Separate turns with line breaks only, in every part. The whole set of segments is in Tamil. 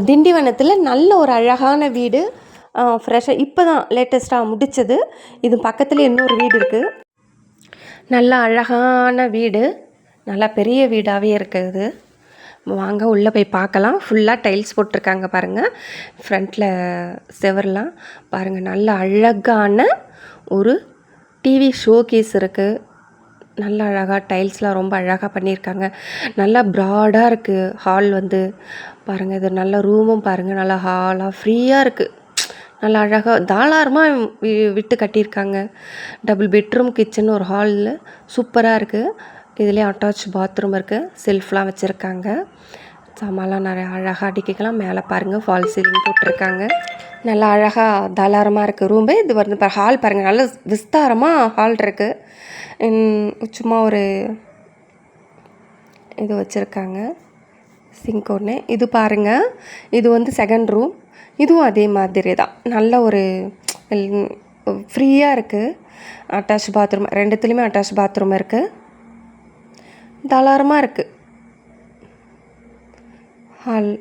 திண்டிவனத்தில் நல்ல ஒரு அழகான வீடு, ஃப்ரெஷ்ஷாக இப்போ தான் லேட்டஸ்ட்டாக முடித்தது. இது பக்கத்தில் இன்னொரு வீடு இருக்குது. நல்ல அழகான வீடு, நல்லா பெரிய வீடாகவே இருக்குது. வாங்க உள்ளே போய் பார்க்கலாம். ஃபுல்லாக டைல்ஸ் போட்டிருக்காங்க பாருங்கள். ஃப்ரண்ட்டில் செவர்லாம் பாருங்கள். நல்ல அழகான ஒரு டிவி ஷோகேஸ் இருக்குது. நல்ல அழகாக டைல்ஸ்லாம் ரொம்ப அழகாக பண்ணியிருக்காங்க. நல்லா ப்ராடாக இருக்குது ஹால் வந்து பாருங்கள். இது நல்ல ரூமும் பாருங்கள், நல்லா ஹாலாக ஃப்ரீயாக இருக்குது. நல்லா அழகாக தாராளமாக விட்டு கட்டியிருக்காங்க. டபுள் பெட்ரூம் கிச்சன் ஒரு ஹாலில் சூப்பராக இருக்குது. இதுலேயே அட்டாச் பாத்ரூம் இருக்குது. செல்ஃப்லாம் வச்சுருக்காங்க. சாமான்லாம் நிறையா அழகாக அடிக்கலாம். மேலே பாருங்கள் ஃபால் சீலிங் போட்டிருக்காங்க. நல்லா அழகாக தாராளமாக இருக்குது ரூம்பு. இது வந்து இப்போ ஹால் பாருங்கள், நல்ல விஸ்தாரமாக ஹால் இருக்குது. சும்மா ஒரு இது வச்சுருக்காங்க, சிங்க் ஒன்று. இது பாருங்கள், இது வந்து செகண்ட் ரூம். இதுவும் அதே மாதிரி தான், நல்ல ஒரு ஃப்ரீயாக இருக்குது. அட்டாச் பாத்ரூம், ரெண்டுத்துலேயுமே அட்டாச் பாத்ரூம் இருக்குது. தாராளமாக இருக்குது ஹால்.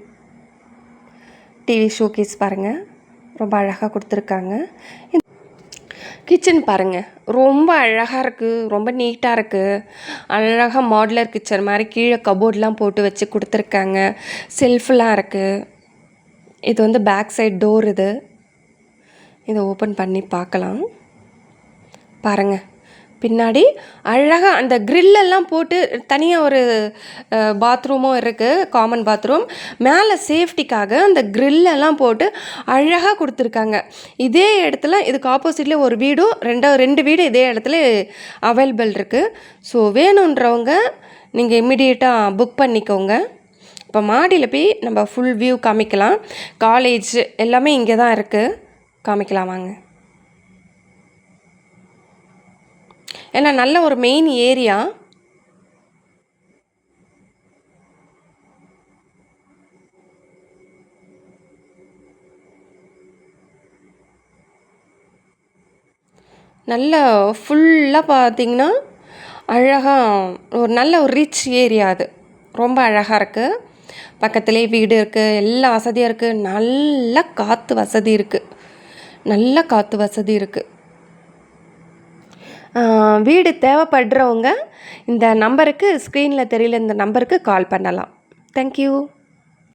டிவி ஷோகேஸ் பாருங்கள், ரொம்ப அழகாக கொடுத்துருக்காங்க. கிச்சன் பாருங்கள், ரொம்ப அழகாக இருக்குது, ரொம்ப நீட்டாக இருக்குது. அழகாக மாடுலர் கிச்சன் மாதிரி கீழே கபோர்ட்லாம் போட்டு வச்சு கொடுத்துருக்காங்க. செல்ஃப்லாம் இருக்குது. இது வந்து பேக் சைட் டோர். இதை ஓப்பன் பண்ணி பார்க்கலாம். பாருங்கள், பின்னாடி அழகாக அந்த க்ரில்லெல்லாம் போட்டு தனியாக ஒரு பாத்ரூமும் இருக்குது, காமன் பாத்ரூம். மேலே சேஃப்டிக்காக அந்த க்ரில்லெல்லாம் போட்டு அழகாக கொடுத்துருக்காங்க. இதே இடத்துல இதுக்கு ஆப்போசிட்லேயே ஒரு வீடும், ரெண்டு வீடு இதே இடத்துல அவைலபிள் இருக்குது. ஸோ வேணுன்றவங்க நீங்கள் இம்மிடியேட்டாக புக் பண்ணிக்கோங்க. இப்போ மாடியில் போய் நம்ம ஃபுல் வியூ காமிக்கலாம். காலேஜ் எல்லாமே இங்கே தான் இருக்குது, காமிக்கலாம் வாங்க. ஏன்னா நல்ல ஒரு மெயின் ஏரியா. நல்ல ஃபுல்லாக பார்த்திங்கன்னா அழகாக ஒரு நல்ல ஒரு ரிச் ஏரியா. அது ரொம்ப அழகாக இருக்குது. பக்கத்துலேயே வீடு இருக்குது, எல்லா வசதியாக இருக்குது. நல்ல காற்று வசதி இருக்குது, நல்ல காற்று வசதி இருக்குது. வீடு தேவைப்படுறவங்க இந்த நம்பருக்கு, ஸ்க்ரீனில் தெரியல இந்த நம்பருக்கு கால் பண்ணலாம். தேங்க்யூ.